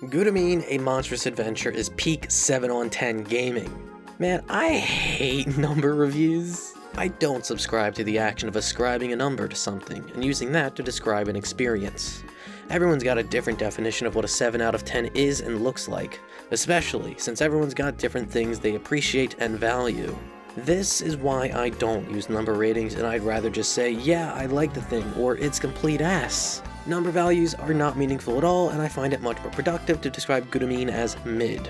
Gurumin, a Monstrous adventure, is peak 7 on 10 gaming. Man, I hate number reviews. I don't subscribe to the action of ascribing a number to something and using that to describe an experience. Everyone's got a different definition of what a 7 out of 10 is and looks like, especially since everyone's got different things they appreciate and value. This is why I don't use number ratings, and I'd rather just say, yeah, I like the thing, or it's complete ass. Number values are not meaningful at all, and I find it much more productive to describe Gurumin as mid.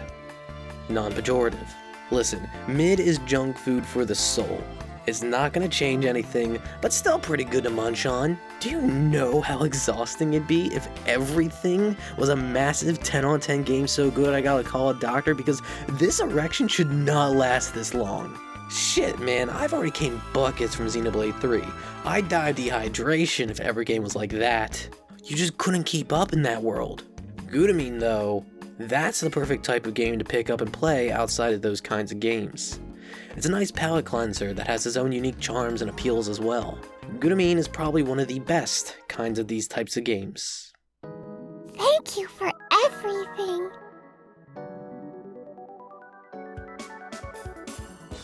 Non-pejorative. Listen, mid is junk food for the soul. It's not gonna change anything, but still pretty good to munch on. Do you know how exhausting it'd be if everything was a massive 10 on 10 game so good I gotta call a doctor because this erection should not last this long? Shit, man, I've already came buckets from Xenoblade 3. I'd die of dehydration if every game was like that. You just couldn't keep up in that world. Gurumin, though, that's the perfect type of game to pick up and play outside of those kinds of games. It's a nice palate cleanser that has its own unique charms and appeals as well. Gurumin is probably one of the best kinds of these types of games. Thank you for everything.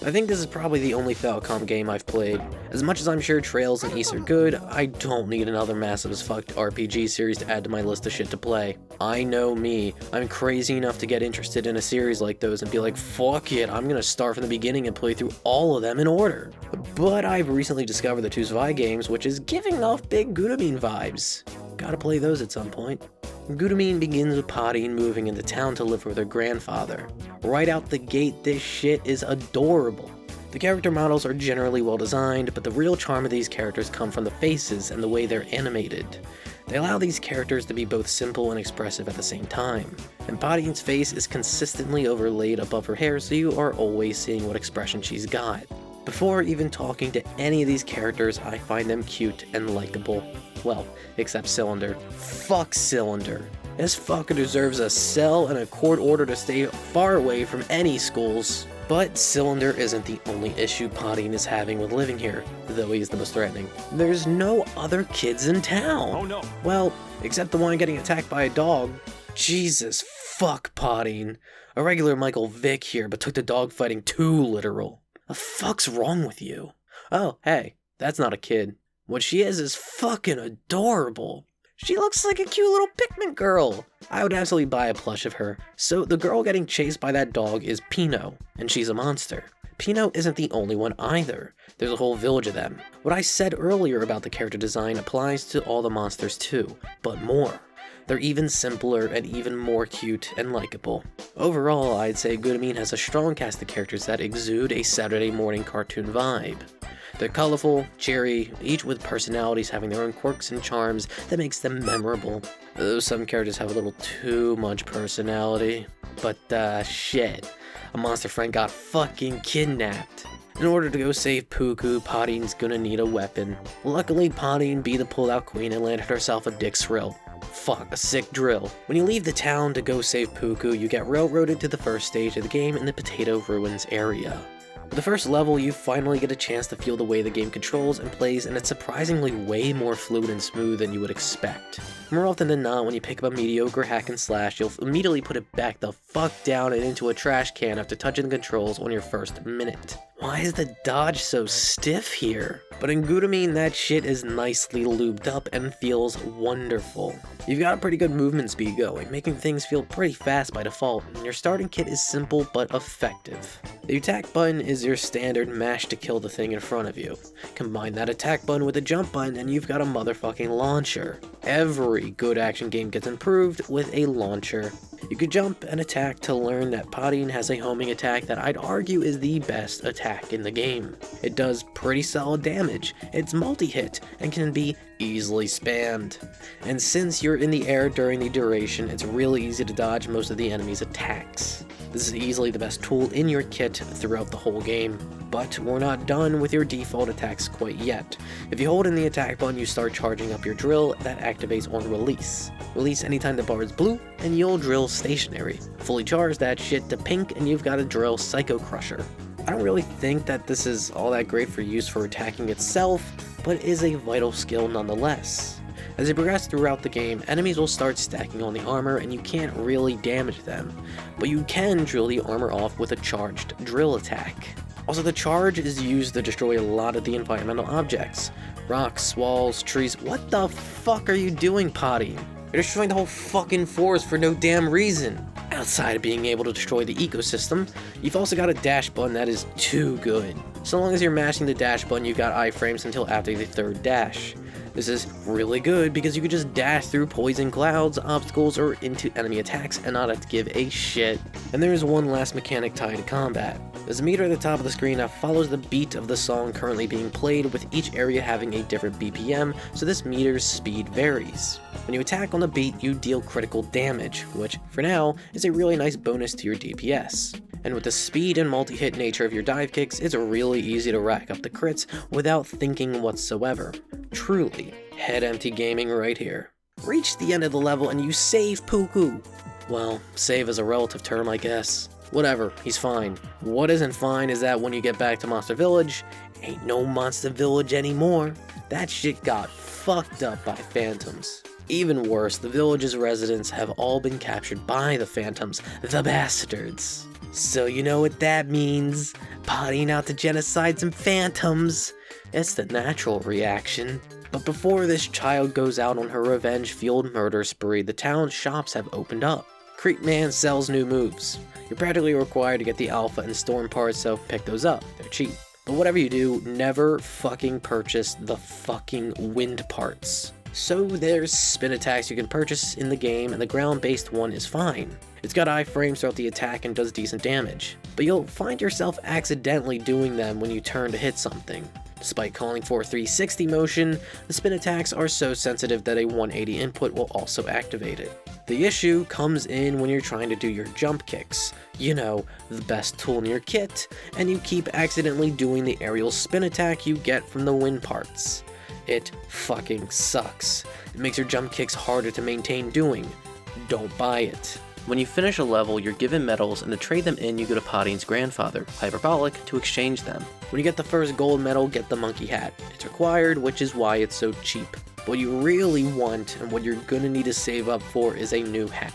I think this is probably the only falcom game I've played. As much as I'm sure Trails and Ys are good, I don't need another massive as fucked RPG series to add to my list of shit to play. I know me, I'm crazy enough to get interested in a series like those and be like, fuck it, I'm gonna start from the beginning and play through all of them in order. But I've recently discovered the 2 Zwei games, which is giving off big Gurumin vibes. Gotta play those at some point. Gurumin begins with Patine moving into town to live with her grandfather. Right out the gate, this shit is adorable. The character models are generally well designed, but the real charm of these characters come from the faces and the way they're animated. They allow these characters to be both simple and expressive at the same time. And Patine's face is consistently overlaid above her hair, so you are always seeing what expression she's got. Before even talking to any of these characters, I find them cute and likable. Well, except Cylinder. Fuck Cylinder. This fucker deserves a cell and a court order to stay far away from any schools. But Cylinder isn't the only issue Patine is having with living here, though he's the most threatening. There's no other kids in town. Oh no. Well, except the one getting attacked by a dog. Jesus fuck, Patine. A regular Michael Vick here, but took the dog fighting too literal. The fuck's wrong with you? Oh, hey, that's not a kid. What she is fucking adorable. She looks like a cute little Pikmin girl. I would absolutely buy a plush of her. So the girl getting chased by that dog is Pino, and she's a monster. Pino isn't the only one either. There's a whole village of them. What I said earlier about the character design applies to all the monsters too, but more. They're even simpler and even more cute and likable. Overall, I'd say Gurumin has a strong cast of characters that exude a Saturday morning cartoon vibe. They're colorful, cheery, each with personalities having their own quirks and charms that makes them memorable. Though some characters have a little too much personality. But shit, a monster friend got fucking kidnapped. In order to go save Puku, Patine's gonna need a weapon. Luckily, Patine be the pull-out queen and landed herself a dick thrill. Fuck, a sick drill. When you leave the town to go save Puku, you get railroaded to the first stage of the game in the Potato Ruins area. With the first level, you finally get a chance to feel the way the game controls and plays, and it's surprisingly way more fluid and smooth than you would expect. More often than not, when you pick up a mediocre hack and slash, you'll immediately put it back the fuck down and into a trash can after touching the controls on your first minute. Why is the dodge so stiff here? But in Gurumin, that shit is nicely lubed up and feels wonderful. You've got a pretty good movement speed going, making things feel pretty fast by default, and your starting kit is simple but effective. The attack button is your standard mash to kill the thing in front of you. Combine that attack button with a jump button and you've got a motherfucking launcher. Every good action game gets improved with a launcher. You could jump and attack to learn that Patine has a homing attack that I'd argue is the best attack in the game. It does pretty solid damage, it's multi-hit, and can be easily spammed. And since you're in the air during the duration, it's really easy to dodge most of the enemy's attacks. This is easily the best tool in your kit throughout the whole game. But we're not done with your default attacks quite yet. If you hold in the attack button, you start charging up your drill that activates on release. Release anytime the bar is blue, and you'll drill stationary. Fully charge that shit to pink, and you've got a drill Psycho Crusher. I don't really think that this is all that great for use for attacking itself, but is a vital skill nonetheless. As you progress throughout the game, enemies will start stacking on the armor and you can't really damage them, but you can drill the armor off with a charged drill attack. Also, the charge is used to destroy a lot of the environmental objects. Rocks, walls, trees. What the fuck are you doing, Potty? You're destroying the whole fucking forest for no damn reason. Outside of being able to destroy the ecosystem, you've also got a dash button that is too good. So long as you're mashing the dash button, you've got iframes until after the third dash. This is really good because you can just dash through poison clouds, obstacles, or into enemy attacks and not have to give a shit. And there is one last mechanic tied to combat. There's a meter at the top of the screen that follows the beat of the song currently being played, with each area having a different BPM, so this meter's speed varies. When you attack on the beat, you deal critical damage, which, for now, is a really nice bonus to your DPS. And with the speed and multi-hit nature of your dive kicks, it's really easy to rack up the crits without thinking whatsoever. Truly, head empty gaming right here. Reach the end of the level and you save Puku. Well, save is a relative term, I guess. Whatever, he's fine. What isn't fine is that when you get back to Monster Village, ain't no Monster Village anymore. That shit got fucked up by phantoms. Even worse, the village's residents have all been captured by the phantoms, the bastards. So you know what that means? Pottying out to genocide some phantoms. It's the natural reaction. But before this child goes out on her revenge-fueled murder spree, the town's shops have opened up. Creepman sells new moves. You're practically required to get the alpha and storm parts, so pick those up. They're cheap. But whatever you do, never fucking purchase the fucking wind parts. So there's spin attacks you can purchase in the game, and the ground-based one is fine. It's got iframes throughout the attack and does decent damage, but you'll find yourself accidentally doing them when you turn to hit something. Despite calling for a 360 motion, the spin attacks are so sensitive that a 180 input will also activate it. The issue comes in when you're trying to do your jump kicks. You know, the best tool in your kit, and you keep accidentally doing the aerial spin attack you get from the wind parts. It fucking sucks. It makes your jump kicks harder to maintain doing. Don't buy it. When you finish a level, you're given medals, and to trade them in, you go to Potting's grandfather, Hyperbolic, to exchange them. When you get the first gold medal, get the monkey hat. It's required, which is why it's so cheap. What you really want, and what you're gonna need to save up for, is a new hat.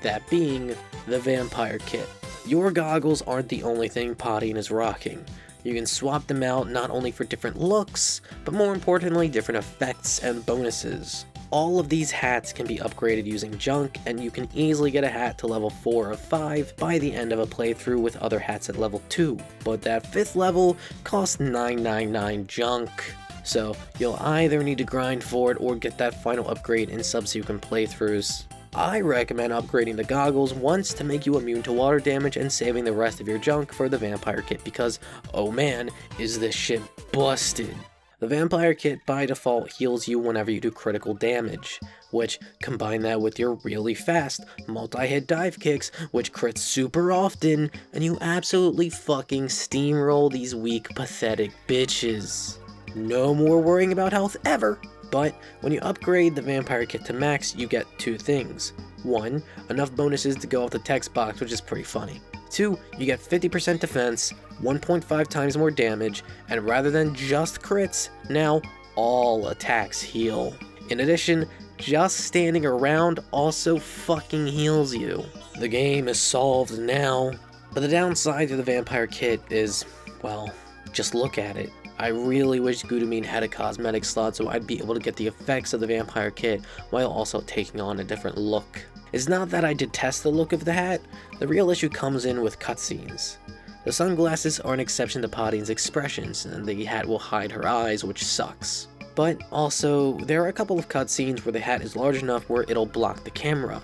That being, the vampire kit. Your goggles aren't the only thing Potting is rocking. You can swap them out not only for different looks, but more importantly, different effects and bonuses. All of these hats can be upgraded using junk, and you can easily get a hat to level 4 or 5 by the end of a playthrough with other hats at level 2, but that 5th level costs 999 junk. So you'll either need to grind for it or get that final upgrade in subsequent playthroughs. I recommend upgrading the goggles once to make you immune to water damage and saving the rest of your junk for the vampire kit because, oh man, is this shit busted. The vampire kit by default heals you whenever you do critical damage, which combine that with your really fast multi-hit dive kicks, which crits super often, and you absolutely fucking steamroll these weak, pathetic bitches. No more worrying about health ever. But when you upgrade the vampire kit to max, you get two things. 1, enough bonuses to go off the text box, which is pretty funny. 2, you get 50% defense, 1.5 times more damage, and rather than just crits, now all attacks heal. In addition, just standing around also fucking heals you. The game is solved now. But the downside to the vampire kit is, well, just look at it. I really wish Gurumin had a cosmetic slot so I'd be able to get the effects of the vampire kit while also taking on a different look. It's not that I detest the look of the hat, the real issue comes in with cutscenes. The sunglasses are an exception to Potting's expressions, and the hat will hide her eyes, which sucks. But also, there are a couple of cutscenes where the hat is large enough where it'll block the camera,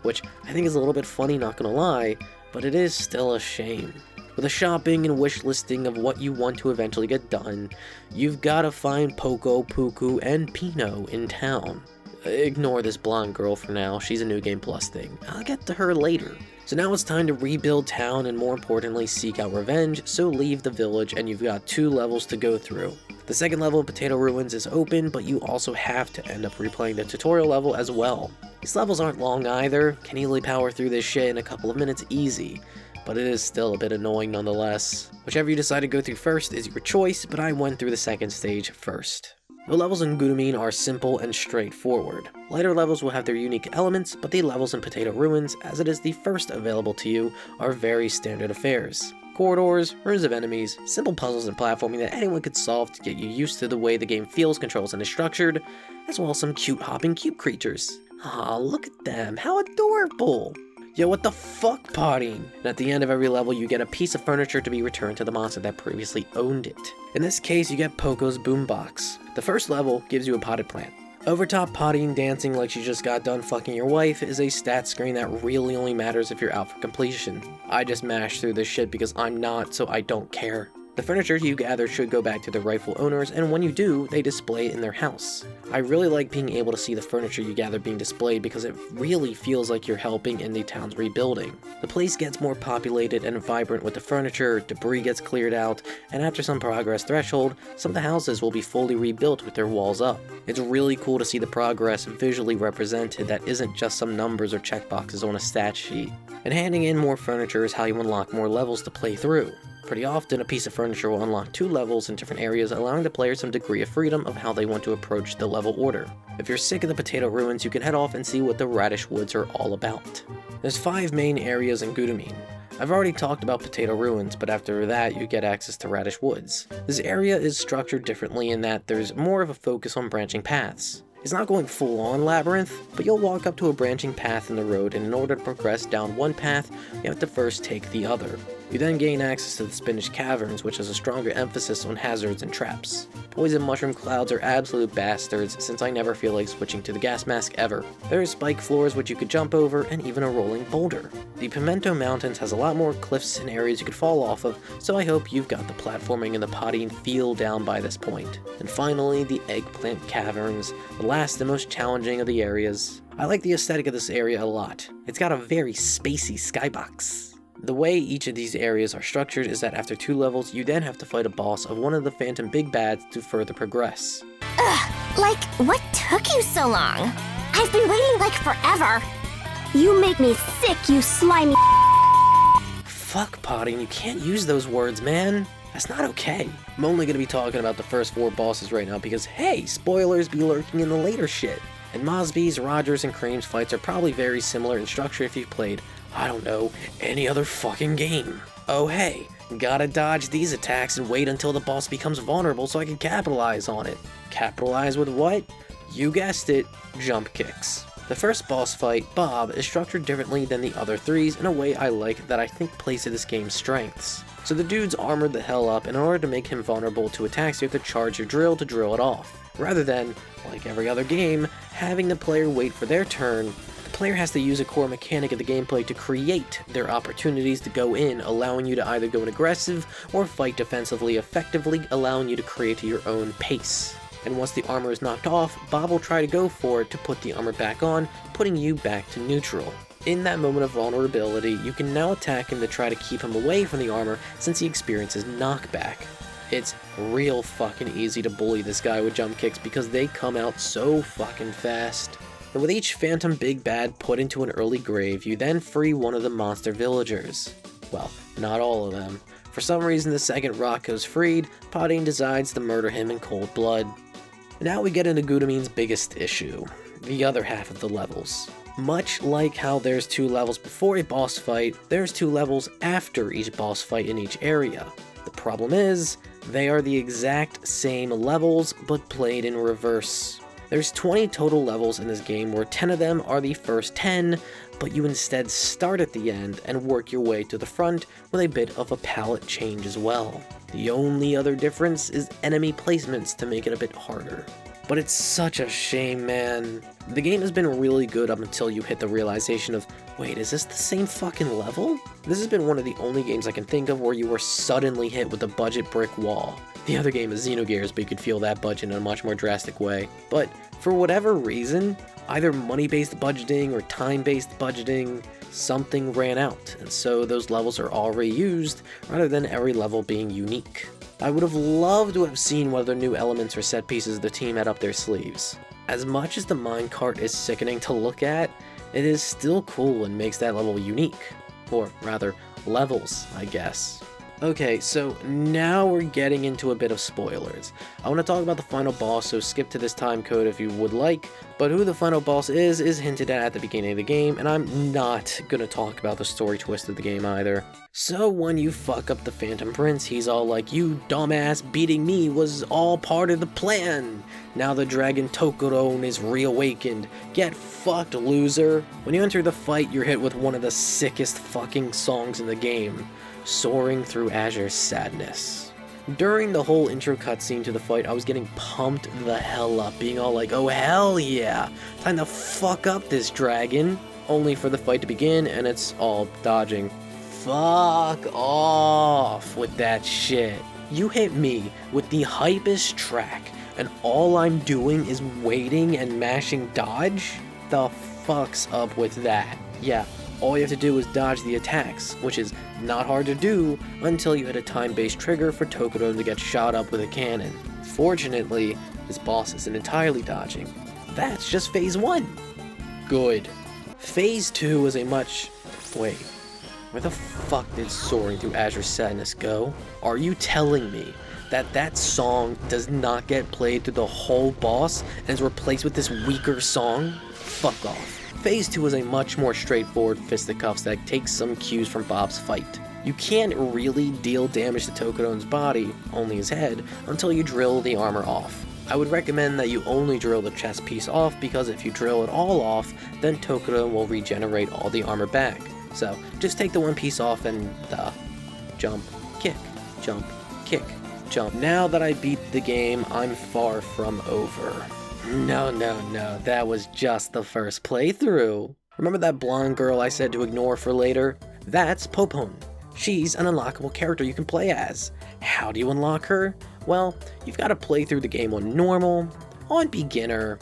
which I think is a little bit funny, not gonna lie, but it is still a shame. With a shopping and wish listing of what you want to eventually get done, you've gotta find Poco, Puku, and Pino in town. Ignore this blonde girl for now, she's a New Game Plus thing. I'll get to her later. So now it's time to rebuild town and more importantly seek out revenge, so leave the village and you've got 2 levels to go through. The second level, Potato Ruins, is open, but you also have to end up replaying the tutorial level as well. These levels aren't long either, can easily power through this shit in a couple of minutes easy. but it is still a bit annoying nonetheless. Whichever you decide to go through first is your choice, but I went through the second stage first. The levels in Gurumin are simple and straightforward. Lighter levels will have their unique elements, but the levels in Potato Ruins, as it is the first available to you, are very standard affairs. Corridors, rooms of enemies, simple puzzles and platforming that anyone could solve to get you used to the way the game feels, controls, and is structured, as well as some cute hopping cube creatures. Aw, look at them, how adorable! Yo, what the fuck, potting? And at the end of every level, you get a piece of furniture to be returned to the monster that previously owned it. In this case, you get Poco's boombox. The first level gives you a potted plant. Overtop potting dancing like she just got done fucking your wife is a stat screen that really only matters if you're out for completion. I just mashed through this shit because I'm not, so I don't care. The furniture you gather should go back to their rightful owners, and when you do, they display it in their house. I really like being able to see the furniture you gather being displayed because it really feels like you're helping in the town's rebuilding. The place gets more populated and vibrant with the furniture, debris gets cleared out, and after some progress threshold, some of the houses will be fully rebuilt with their walls up. It's really cool to see the progress visually represented that isn't just some numbers or checkboxes on a stat sheet. And handing in more furniture is how you unlock more levels to play through. Pretty often, a piece of furniture will unlock 2 levels in different areas, allowing the player some degree of freedom of how they want to approach the level order. If you're sick of the Potato Ruins, you can head off and see what the Radish Woods are all about. There's 5 main areas in Gurumin. I've already talked about Potato Ruins, but after that you get access to Radish Woods. This area is structured differently in that there's more of a focus on branching paths. It's not going full-on labyrinth, but you'll walk up to a branching path in the road, and in order to progress down one path, you have to first take the other. You then gain access to the Spinach Caverns, which has a stronger emphasis on hazards and traps. Poison mushroom clouds are absolute bastards, since I never feel like switching to the gas mask ever. There are spike floors which you could jump over, and even a rolling boulder. The Pimento Mountains has a lot more cliffs and areas you could fall off of, so I hope you've got the platforming and the potting feel down by this point. And finally, the Eggplant Caverns, the last and most challenging of the areas. I like the aesthetic of this area a lot. It's got a very spacey skybox. The way each of these areas are structured is that after 2 levels, you then have to fight a boss of one of the Phantom Big Bads to further progress. Ugh, like, what took you so long? I've been waiting like forever. You make me sick, you slimy. Fuck, potting, you can't use those words, man. That's not okay. I'm only gonna be talking about the first 4 bosses right now because, hey, spoilers be lurking in the later shit. And Mosby's, Rogers, and Cream's fights are probably very similar in structure if you've played, I don't know, any other fucking game. Oh hey, gotta dodge these attacks and wait until the boss becomes vulnerable so I can capitalize on it. Capitalize with what? You guessed it, jump kicks. The first boss fight, Bob, is structured differently than the other 3s in a way I like that I think plays to this game's strengths. So the dude's armored the hell up, and in order to make him vulnerable to attacks you have to charge your drill to drill it off. Rather than, like every other game, having the player wait for their turn, the player has to use a core mechanic of the gameplay to create their opportunities to go in, allowing you to either go in aggressive or fight defensively effectively, allowing you to create your own pace. And once the armor is knocked off, Bob will try to go for it to put the armor back on, putting you back to neutral. In that moment of vulnerability, you can now attack him to try to keep him away from the armor since he experiences knockback. It's real fucking easy to bully this guy with jump kicks because they come out so fucking fast. And with each Phantom Big Bad put into an early grave, you then free one of the monster villagers. Well, not all of them. For some reason, the second Rocco's freed, Potting decides to murder him in cold blood. Now we get into Gurumin's biggest issue, the other half of the levels. Much like how there's 2 levels before a boss fight, there's 2 levels after each boss fight in each area. The problem is, they are the exact same levels, but played in reverse. There's 20 total levels in this game where 10 of them are the first 10, but you instead start at the end and work your way to the front with a bit of a palette change as well. The only other difference is enemy placements to make it a bit harder. But it's such a shame, man. The game has been really good up until you hit the realization of, wait, is this the same fucking level? This has been one of the only games I can think of where you were suddenly hit with a budget brick wall. The other game is Xenogears, but you could feel that budget in a much more drastic way. But for whatever reason, either money-based budgeting or time-based budgeting, something ran out, and so those levels are all reused, rather than every level being unique. I would have loved to have seen what other new elements or set pieces the team had up their sleeves. As much as the minecart is sickening to look at, it is still cool and makes that level unique. Or rather, levels, I guess. Okay, so now we're getting into a bit of spoilers. I want to talk about the final boss, so skip to this time code if you would like, but who the final boss is hinted at the beginning of the game, and I'm not gonna talk about the story twist of the game either. So when you fuck up the Phantom Prince, he's all like, "You dumbass, beating me was all part of the plan! Now the dragon Tokudon is reawakened. Get fucked, loser!" When you enter the fight, you're hit with one of the sickest fucking songs in the game. Soaring through Azure's sadness. During the whole intro cutscene to the fight, I was getting pumped the hell up, being all like, "Oh hell yeah, time to fuck up this dragon," only for the fight to begin and it's all dodging. Fuck off with that shit. You hit me with the hypest track and all I'm doing is waiting and mashing dodge? The fuck's up with that? Yeah. All you have to do is dodge the attacks, which is not hard to do until you hit a time-based trigger for Tokudon to get shot up with a cannon. Fortunately, this boss isn't entirely dodging. That's just phase 1. Good. Phase 2 is a much... Wait, where the fuck did Soaring Through Azure's Sadness go? Are you telling me that that song does not get played through the whole boss and is replaced with this weaker song? Fuck off. Phase 2 is a much more straightforward fisticuffs that takes some cues from Bob's fight. You can't really deal damage to Tokudon's body, only his head, until you drill the armor off. I would recommend that you only drill the chest piece off because if you drill it all off, then Tokudon will regenerate all the armor back. So just take the one piece off and jump, kick, jump, kick, jump. Now that I beat the game, I'm far from over. No, that was just the first playthrough. Remember that blonde girl I said to ignore for later? That's Popone. She's an unlockable character you can play as. How do you unlock her? Well, you've got to play through the game on normal, on beginner,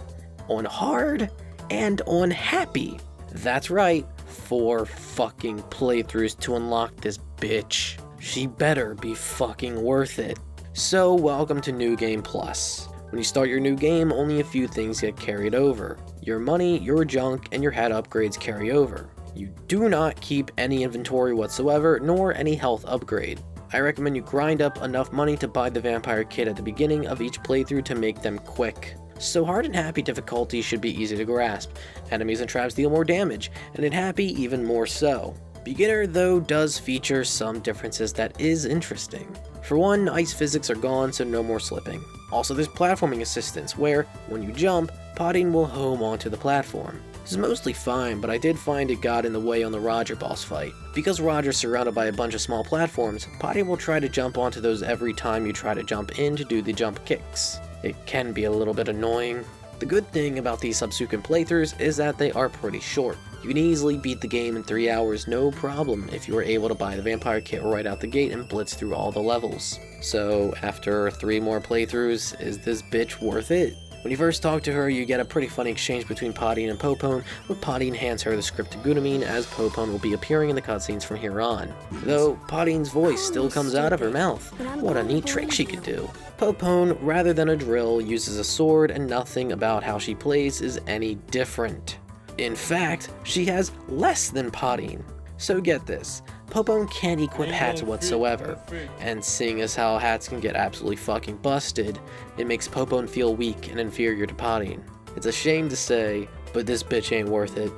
on hard, and on happy. That's right, 4 fucking playthroughs to unlock this bitch. She better be fucking worth it. So welcome to New Game Plus. When you start your new game, only a few things get carried over. Your money, your junk, and your hat upgrades carry over. You do not keep any inventory whatsoever, nor any health upgrade. I recommend you grind up enough money to buy the vampire kit at the beginning of each playthrough to make them quick. So hard and happy difficulty should be easy to grasp. Enemies and traps deal more damage, and in happy even more so. Beginner, though, does feature some differences that is interesting. For one, ice physics are gone, so no more slipping. Also, there's platforming assistance, where, when you jump, potting will home onto the platform. This is mostly fine, but I did find it got in the way on the Roger boss fight. Because Roger's surrounded by a bunch of small platforms, potting will try to jump onto those every time you try to jump in to do the jump kicks. It can be a little bit annoying. The good thing about these subsequent playthroughs is that they are pretty short. You can easily beat the game in 3 hours no problem if you are able to buy the vampire kit right out the gate and blitz through all the levels. So after 3 more playthroughs, is this bitch worth it? When you first talk to her, you get a pretty funny exchange between Potine and Popone, where Potine hands her the script to Gurumin, as Popone will be appearing in the cutscenes from here on. Though Potine's voice still comes out of her mouth. What a neat trick she could do. Popone, rather than a drill, uses a sword, and nothing about how she plays is any different. In fact, she has less than Potine. So get this, Popone can't equip hats whatsoever, and seeing as how hats can get absolutely fucking busted, it makes Popone feel weak and inferior to Potine. It's a shame to say, but this bitch ain't worth it.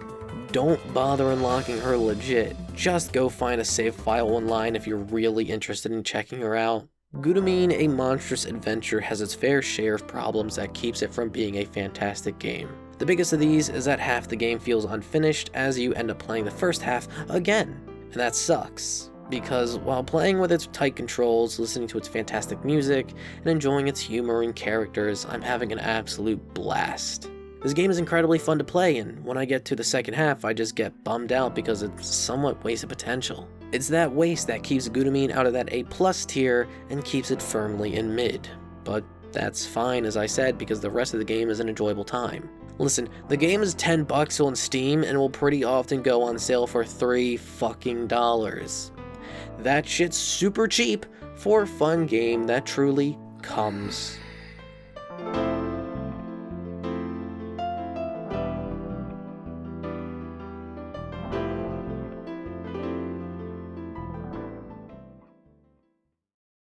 Don't bother unlocking her legit, just go find a save file online if you're really interested in checking her out. Gurumin, a monstrous adventure, has its fair share of problems that keeps it from being a fantastic game. The biggest of these is that half the game feels unfinished as you end up playing the first half again. And that sucks, because while playing with its tight controls, listening to its fantastic music, and enjoying its humor and characters, I'm having an absolute blast. This game is incredibly fun to play, and when I get to the second half, I just get bummed out because it's somewhat wasted potential. It's that waste that keeps Gurumin out of that A+ tier and keeps it firmly in mid. But that's fine, as I said, because the rest of the game is an enjoyable time. Listen, the game is $10 on Steam and will pretty often go on sale for $3 fucking. That shit's super cheap for a fun game that truly comes.